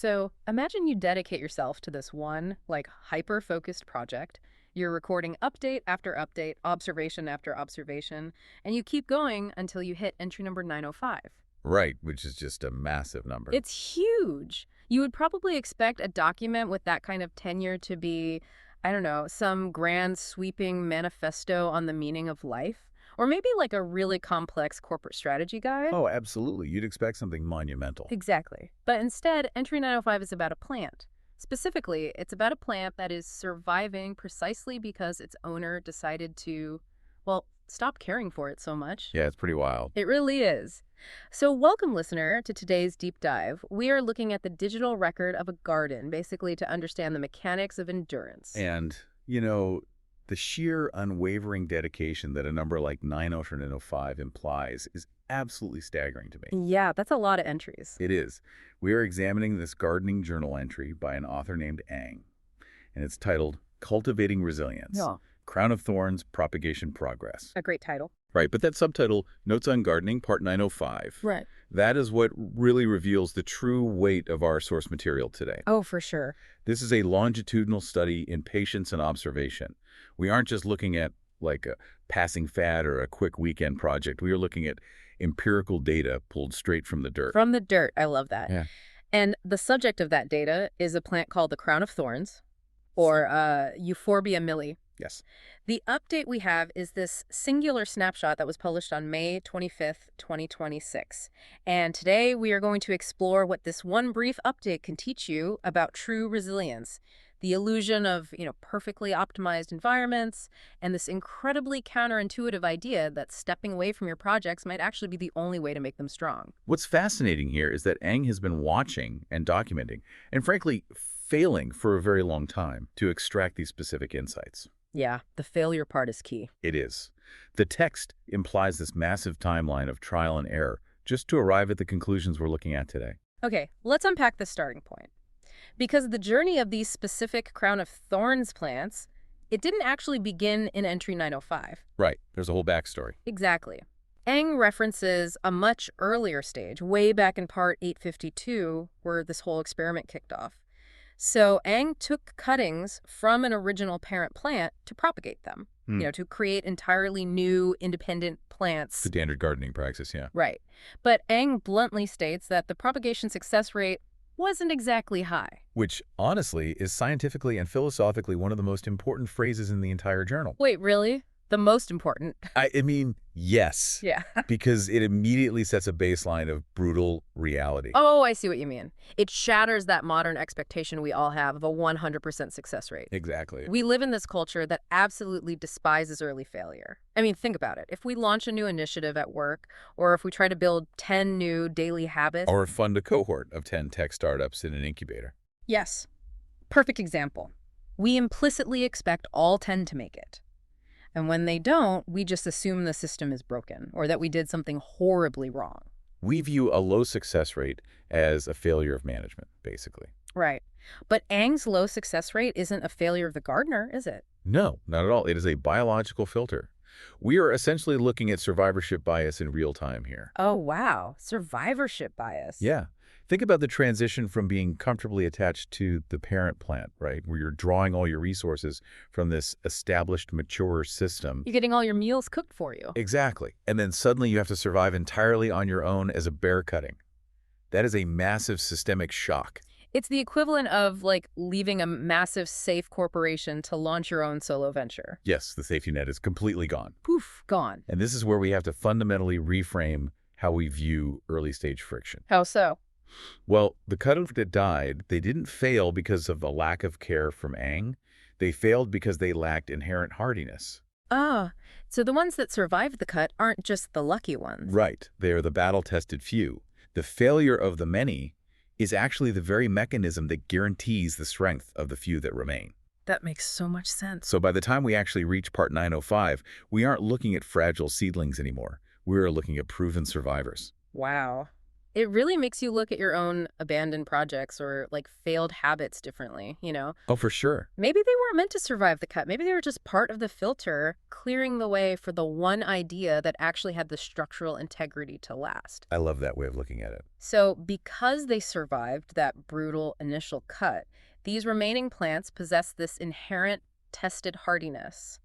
So imagine you dedicate yourself to this one, like, hyper-focused project. You're recording update after update, observation after observation, and you keep going until you hit entry number 905. Right, which is just a massive number. It's huge. You would probably expect a document with that kind of tenure to be, I don't know, some grand sweeping manifesto on the meaning of life, or maybe like a really complex corporate strategy guide. Oh, absolutely. You'd expect something monumental. Exactly. But instead, entry 905 is about a plant. Specifically, it's about a plant that is surviving precisely because its owner decided to, well, stop caring for it so much. Yeah, it's pretty wild. It really is. So welcome, listener, to today's deep dive. We are looking at the digital record of a garden, basically to understand the mechanics of endurance. And, the sheer unwavering dedication that a number like 904 and 905 implies is absolutely staggering to me. Yeah, that's a lot of entries. It is. We are examining this gardening journal entry by an author named Ang, and it's titled Cultivating Resilience. Yeah. Crown of Thorns, Propagation Progress. A great title. Right, but that subtitle, Notes on Gardening, Part 905. Right. That is what really reveals the true weight of our source material today. Oh, for sure. This is a longitudinal study in patience and observation. We aren't just looking at like a passing fad or a quick weekend project. We are looking at empirical data pulled straight from the dirt. From the dirt. I love that. Yeah. And the subject of that data is a plant called the Crown of Thorns, or Euphorbia milii. Yes. The update we have is this singular snapshot that was published on May 25th, 2026. And today we are going to explore what this one brief update can teach you about true resilience, the illusion of, perfectly optimized environments, and this incredibly counterintuitive idea that stepping away from your projects might actually be the only way to make them strong. What's fascinating here is that Ang has been watching and documenting, and frankly, failing for a very long time to extract these specific insights. Yeah, the failure part is key. It is. The text implies this massive timeline of trial and error just to arrive at the conclusions we're looking at today. Okay, let's unpack the starting point. Because the journey of these specific Crown of Thorns plants, it didn't actually begin in entry 905. Right. There's a whole backstory. Exactly. Ang references a much earlier stage, way back in part 852, where this whole experiment kicked off. So Ang took cuttings from an original parent plant to propagate them, to create entirely new, independent plants. Standard gardening practice, yeah. Right. But Ang bluntly states that the propagation success rate wasn't exactly high. Which, honestly, is scientifically and philosophically one of the most important phrases in the entire journal. Wait, really? The most important? I mean, yes. Yeah. Because it immediately sets a baseline of brutal reality. Oh, I see what you mean. It shatters that modern expectation we all have of a 100% success rate. Exactly. We live in this culture that absolutely despises early failure. I mean, think about it. If we launch a new initiative at work, or if we try to build 10 new daily habits... Or fund a cohort of 10 tech startups in an incubator. Yes. Perfect example. We implicitly expect all 10 to make it. And when they don't, we just assume the system is broken or that we did something horribly wrong. We view a low success rate as a failure of management, basically. Right. But Ang's low success rate isn't a failure of the gardener, is it? No, not at all. It is a biological filter. We are essentially looking at survivorship bias in real time here. Oh, wow. Survivorship bias. Yeah. Think about the transition from being comfortably attached to the parent plant, right, where you're drawing all your resources from this established, mature system. You're getting all your meals cooked for you. Exactly. And then suddenly you have to survive entirely on your own as a bear cutting. That is a massive systemic shock. It's the equivalent of, like, leaving a massive safe corporation to launch your own solo venture. Yes, the safety net is completely gone. Poof, gone. And this is where we have to fundamentally reframe how we view early-stage friction. How so? Well, the cuttings that died, they didn't fail because of the lack of care from Ang. They failed because they lacked inherent hardiness. Ah, so the ones that survived the cut aren't just the lucky ones. Right. They are the battle-tested few. The failure of the many is actually the very mechanism that guarantees the strength of the few that remain. That makes so much sense. So by the time we actually reach part 905, we aren't looking at fragile seedlings anymore. We are looking at proven survivors. Wow. It really makes you look at your own abandoned projects or like failed habits differently, you know? Oh, for sure. Maybe they weren't meant to survive the cut. Maybe they were just part of the filter, clearing the way for the one idea that actually had the structural integrity to last. I love that way of looking at it. So, because they survived that brutal initial cut, these remaining plants possess this inherent tested hardiness.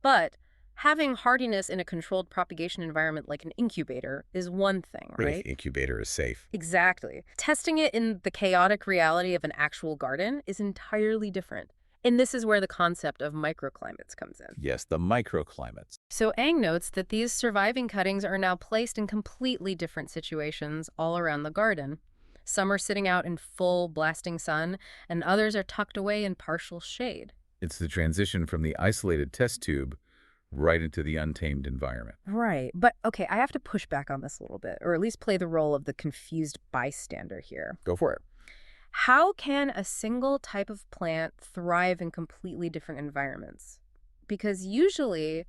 But having hardiness in a controlled propagation environment like an incubator is one thing, Right. right? Incubator is safe. Exactly. Testing it in the chaotic reality of an actual garden is entirely different. And this is where the concept of microclimates comes in. Yes, the microclimates. So Ang notes that these surviving cuttings are now placed in completely different situations all around the garden. Some are sitting out in full blasting sun, and others are tucked away in partial shade. It's the transition from the isolated test tube right into the untamed environment. Right. But, okay, I have to push back on this a little bit, or at least play the role of the confused bystander here. Go for it. How can a single type of plant thrive in completely different environments? Because usually,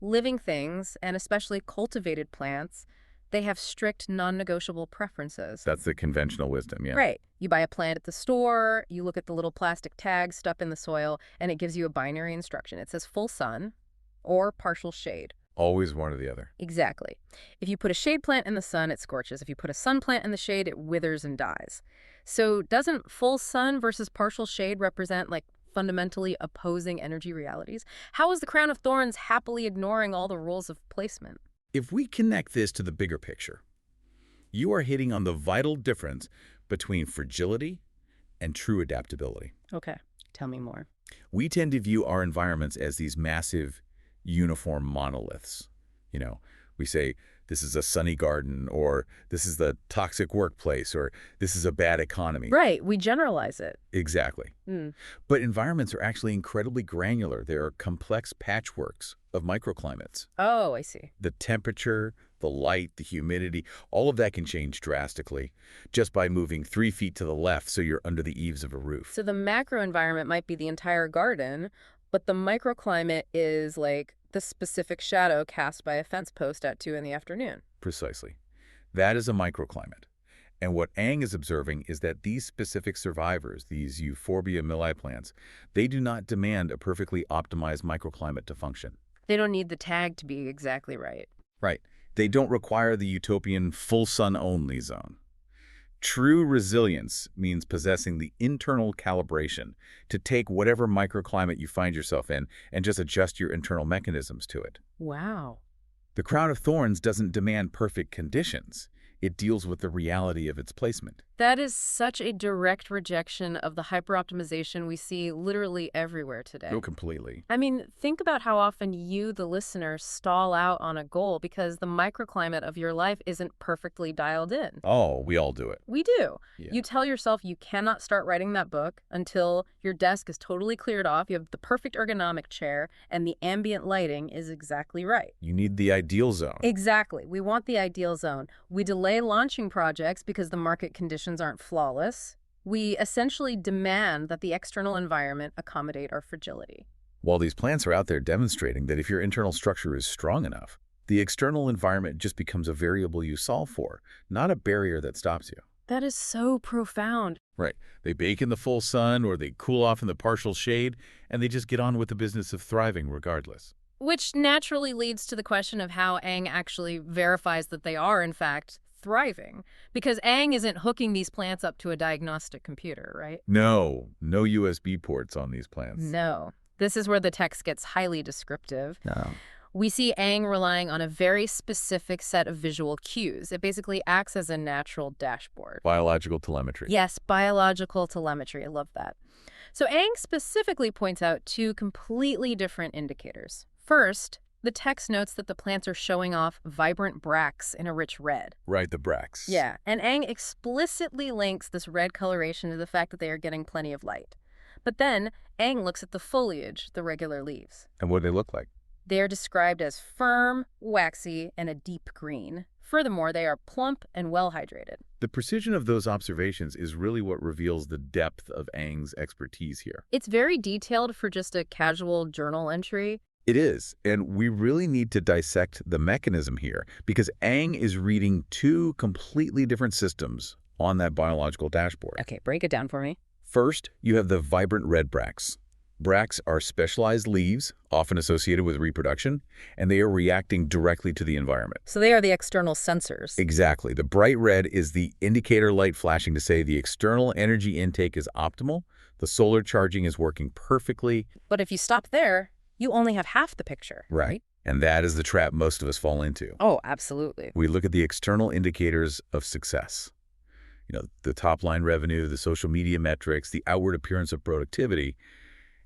living things, and especially cultivated plants, they have strict non-negotiable preferences. That's the conventional wisdom, yeah. Right. You buy a plant at the store, you look at the little plastic tag stuck in the soil, and it gives you a binary instruction. It says full sun or partial shade. Always one or the other. Exactly. If you put a shade plant in the sun, it scorches. If you put a sun plant in the shade, it withers and dies. So doesn't full sun versus partial shade represent like fundamentally opposing energy realities? How is the Crown of Thorns happily ignoring all the rules of placement? If we connect this to the bigger picture, you are hitting on the vital difference between fragility and true adaptability. Okay, tell me more. We tend to view our environments as these massive, uniform monoliths. You know, we say, this is a sunny garden, or this is the toxic workplace, or this is a bad economy. Right, we generalize it. Exactly. But environments are actually incredibly granular. They are complex patchworks of microclimates. Oh, I see. The temperature, the light, the humidity, all of that can change drastically just by moving 3 feet to the left so you're under the eaves of a roof. So the macro environment might be the entire garden, but the microclimate is like the specific shadow cast by a fence post at 2 in the afternoon. Precisely. That is a microclimate. And what Ang is observing is that these specific survivors, these Euphorbia milii plants, they do not demand a perfectly optimized microclimate to function. They don't need the tag to be exactly right. Right. They don't require the utopian full sun only zone. True resilience means possessing the internal calibration to take whatever microclimate you find yourself in and just adjust your internal mechanisms to it. Wow. The Crown of Thorns doesn't demand perfect conditions. It deals with the reality of its placement. That is such a direct rejection of the hyperoptimization we see literally everywhere today. Oh, completely. I mean, think about how often you, the listener, stall out on a goal because the microclimate of your life isn't perfectly dialed in. Oh, we all do it. We do. Yeah. You tell yourself you cannot start writing that book until your desk is totally cleared off, you have the perfect ergonomic chair, and the ambient lighting is exactly right. You need the ideal zone. Exactly. We want the ideal zone. We delay launching projects because the market conditions aren't flawless. We essentially demand that the external environment accommodate our fragility. While these plants are out there demonstrating that if your internal structure is strong enough, the external environment just becomes a variable you solve for, not a barrier that stops you. That is so profound. Right. They bake in the full sun or they cool off in the partial shade, and they just get on with the business of thriving regardless. Which naturally leads to the question of how Ang actually verifies that they are, in fact, thriving. Because Ang isn't hooking these plants up to a diagnostic computer, right? No USB ports on these plants. No. This is where the text gets highly descriptive. No. We see Ang relying on a very specific set of visual cues. It basically acts as a natural dashboard. Biological telemetry. Yes, biological telemetry. I love that. So Ang specifically points out 2 completely different indicators. First, the text notes that the plants are showing off vibrant bracts in a rich red. Right, the bracts. Yeah, and Ang explicitly links this red coloration to the fact that they are getting plenty of light. But then, Ang looks at the foliage, the regular leaves. And what do they look like? They are described as firm, waxy, and a deep green. Furthermore, they are plump and well hydrated. The precision of those observations is really what reveals the depth of Ang's expertise here. It's very detailed for just a casual journal entry. It is, and we really need to dissect the mechanism here because Ang is reading two completely different systems on that biological dashboard. Okay, break it down for me. First, you have the vibrant red bracts. Bracts are specialized leaves, often associated with reproduction, and they are reacting directly to the environment. So they are the external sensors. Exactly. The bright red is the indicator light flashing to say the external energy intake is optimal, the solar charging is working perfectly. But if you stop there, you only have half the picture. Right. And that is the trap most of us fall into. Oh, absolutely. We look at the external indicators of success. The top-line revenue, the social media metrics, the outward appearance of productivity,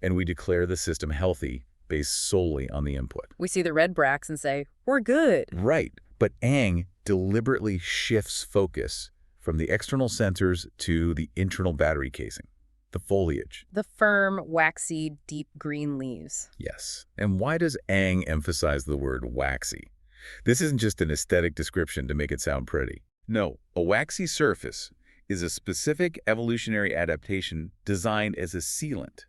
and we declare the system healthy based solely on the input. We see the red bracts and say, we're good. Right. But Ang deliberately shifts focus from the external sensors to the internal battery casing, the foliage. The firm, waxy, deep green leaves. Yes. And why does Ang emphasize the word waxy? This isn't just an aesthetic description to make it sound pretty. No, a waxy surface is a specific evolutionary adaptation designed as a sealant.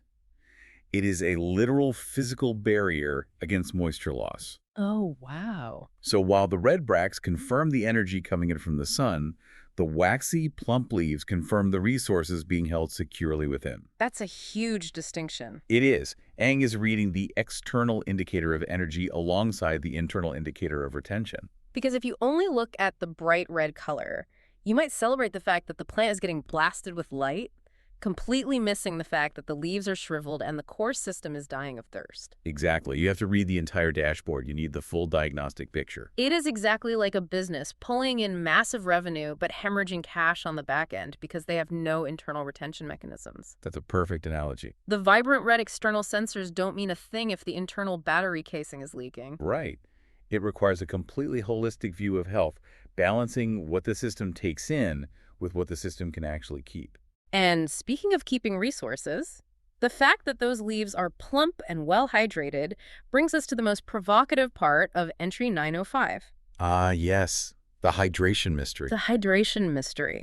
It is a literal physical barrier against moisture loss. Oh, wow. So while the red bracts confirm the energy coming in from the sun, the waxy, plump leaves confirm the resources being held securely within. That's a huge distinction. It is. Ang is reading the external indicator of energy alongside the internal indicator of retention. Because if you only look at the bright red color, you might celebrate the fact that the plant is getting blasted with light, completely missing the fact that the leaves are shriveled and the core system is dying of thirst. Exactly. You have to read the entire dashboard. You need the full diagnostic picture. It is exactly like a business pulling in massive revenue but hemorrhaging cash on the back end because they have no internal retention mechanisms. That's a perfect analogy. The vibrant red external sensors don't mean a thing if the internal battery casing is leaking. Right. It requires a completely holistic view of health, balancing what the system takes in with what the system can actually keep. And speaking of keeping resources, the fact that those leaves are plump and well-hydrated brings us to the most provocative part of entry 905. Ah, yes. The hydration mystery. The hydration mystery.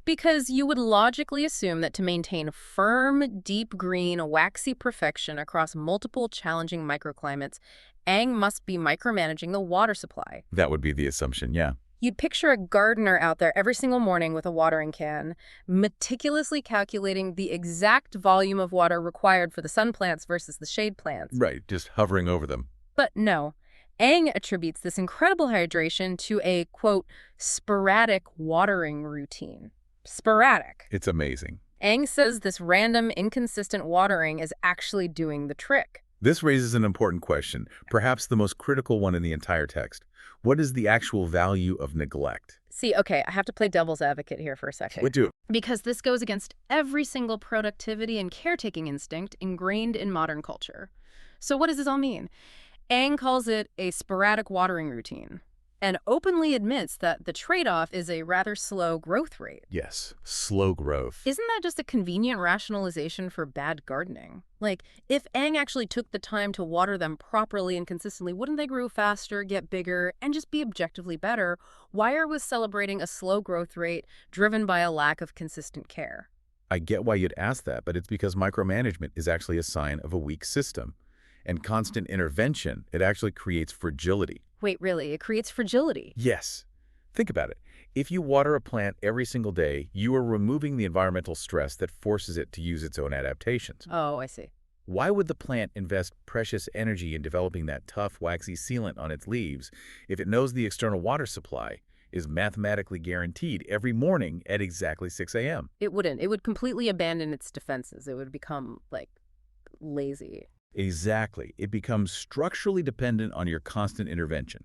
Because you would logically assume that to maintain firm, deep green, waxy perfection across multiple challenging microclimates, Ang must be micromanaging the water supply. That would be the assumption, yeah. You'd picture a gardener out there every single morning with a watering can, meticulously calculating the exact volume of water required for the sun plants versus the shade plants. Right, just hovering over them. But no, Ang attributes this incredible hydration to a, quote, sporadic watering routine. Sporadic. It's amazing. Ang says this random, inconsistent watering is actually doing the trick. This raises an important question, perhaps the most critical one in the entire text. What is the actual value of neglect? See, okay, I have to play devil's advocate here for a second. We do. Because this goes against every single productivity and caretaking instinct ingrained in modern culture. So what does this all mean? Ang calls it a sporadic watering routine and openly admits that the trade-off is a rather slow growth rate. Yes, slow growth. Isn't that just a convenient rationalization for bad gardening? Like, if Ang actually took the time to water them properly and consistently, wouldn't they grow faster, get bigger, and just be objectively better? Why are we celebrating a slow growth rate driven by a lack of consistent care? I get why you'd ask that, but it's because micromanagement is actually a sign of a weak system. And constant intervention, it actually creates fragility. Wait, really? It creates fragility? Yes. Think about it. If you water a plant every single day, you are removing the environmental stress that forces it to use its own adaptations. Oh, I see. Why would the plant invest precious energy in developing that tough, waxy sealant on its leaves if it knows the external water supply is mathematically guaranteed every morning at exactly 6 a.m.? It wouldn't. It would completely abandon its defenses. It would become, like, lazy. Exactly. It becomes structurally dependent on your constant intervention.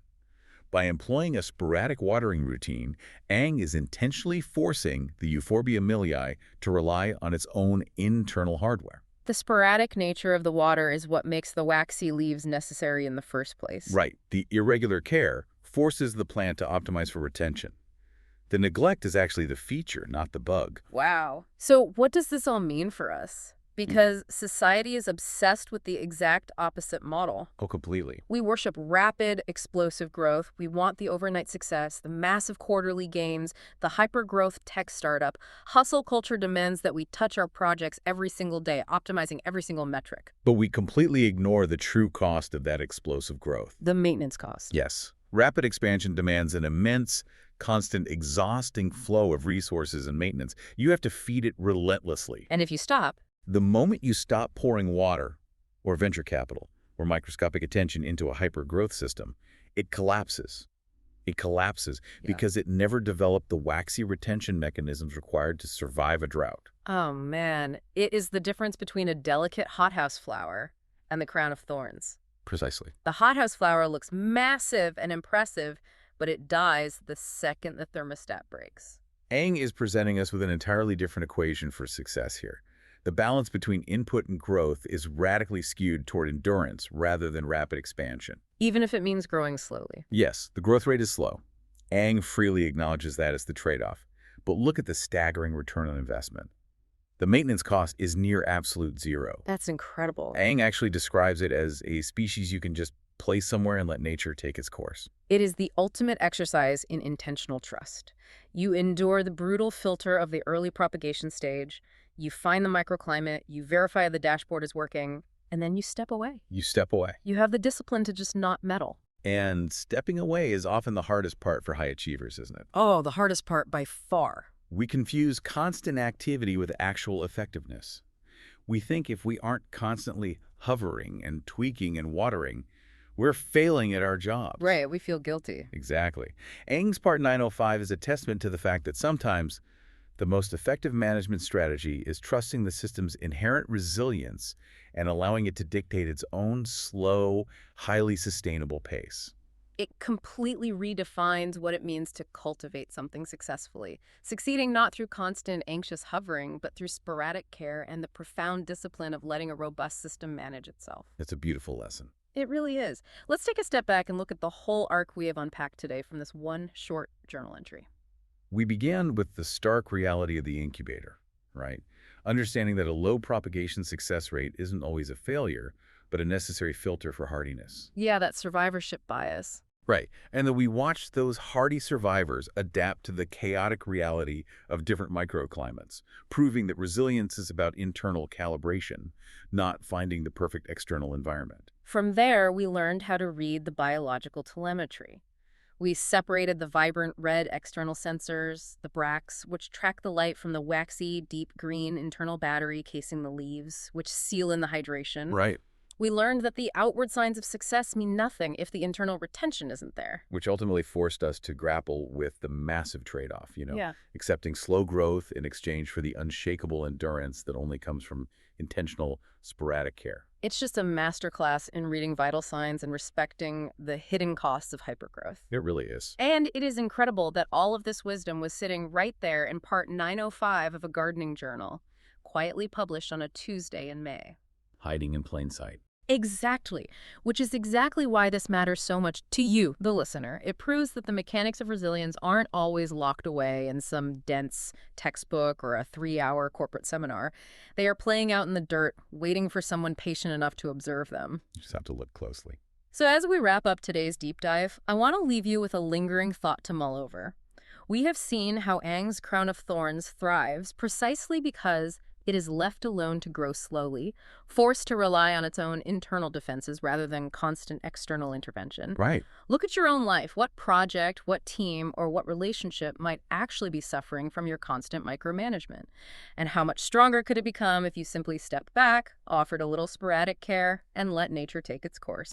By employing a sporadic watering routine, Ang is intentionally forcing the Euphorbia milii to rely on its own internal hardware. The sporadic nature of the water is what makes the waxy leaves necessary in the first place. Right. The irregular care forces the plant to optimize for retention. The neglect is actually the feature, not the bug. Wow. So what does this all mean for us? because society is obsessed with the exact opposite model. Oh, completely. We worship rapid, explosive growth. We want the overnight success, the massive quarterly gains, the hyper-growth tech startup. Hustle culture demands that we touch our projects every single day, optimizing every single metric. But we completely ignore the true cost of that explosive growth. The maintenance cost. Yes. Rapid expansion demands an immense, constant, exhausting flow of resources and maintenance. You have to feed it relentlessly. And if you stop, The moment you stop pouring water, or venture capital, or microscopic attention into a hyper-growth system, it collapses. It collapses because it never developed the waxy retention mechanisms required to survive a drought. oh man, it is the difference between a delicate hothouse flower and the crown of thorns. Precisely. The hothouse flower looks massive and impressive, but it dies the second the thermostat breaks. Ang is presenting us with an entirely different equation for success here. The balance between input and growth is radically skewed toward endurance rather than rapid expansion. Even if it means growing slowly. Yes, the growth rate is slow. Ang freely acknowledges that as the trade-off. But look at the staggering return on investment. The maintenance cost is near absolute zero. That's incredible. Ang actually describes it as a species you can just place somewhere and let nature take its course. It is the ultimate exercise in intentional trust. You endure the brutal filter of the early propagation stage, you find the microclimate, you verify the dashboard is working, and then you step away. You step away. You have the discipline to just not meddle. And stepping away is often the hardest part for high achievers, isn't it? Oh, the hardest part by far. We confuse constant activity with actual effectiveness. We think if we aren't constantly hovering and tweaking and watering, we're failing at our jobs. Right, we feel guilty. Exactly. Ang's Part 905 is a testament to the fact that sometimes the most effective management strategy is trusting the system's inherent resilience and allowing it to dictate its own slow, highly sustainable pace. It completely redefines what it means to cultivate something successfully, succeeding not through constant anxious hovering, but through sporadic care and the profound discipline of letting a robust system manage itself. It's a beautiful lesson. It really is. Let's take a step back and look at the whole arc we have unpacked today from this one short journal entry. We began with the stark reality of the incubator, right? Understanding that a low propagation success rate isn't always a failure, but a necessary filter for hardiness. Yeah, that survivorship bias. Right, and that we watched those hardy survivors adapt to the chaotic reality of different microclimates, proving that resilience is about internal calibration, not finding the perfect external environment. From there, we learned how to read the biological telemetry. We separated the vibrant red external sensors, the bracts, which track the light from the waxy, deep green internal battery casing the leaves, which seal in the hydration. Right. We learned that the outward signs of success mean nothing if the internal retention isn't there. Which ultimately forced us to grapple with the massive trade-off, Yeah. accepting slow growth in exchange for the unshakable endurance that only comes from intentional, sporadic care. It's just a masterclass in reading vital signs and respecting the hidden costs of hypergrowth. It really is. And it is incredible that all of this wisdom was sitting right there in part 905 of a gardening journal, quietly published on a Tuesday in May. Hiding in plain sight. Exactly, which is exactly why this matters so much to you, the listener. It proves that the mechanics of resilience aren't always locked away in some dense textbook or a 3-hour corporate seminar. They are playing out in the dirt, waiting for someone patient enough to observe them. You just have to look closely. So as we wrap up today's deep dive, I want to leave you with a lingering thought to mull over. We have seen how Ang's Crown of Thorns thrives precisely because it is left alone to grow slowly, forced to rely on its own internal defenses rather than constant external intervention. Right. Look at your own life. What project, what team, or what relationship might actually be suffering from your constant micromanagement? And how much stronger could it become if you simply stepped back, offered a little sporadic care, and let nature take its course?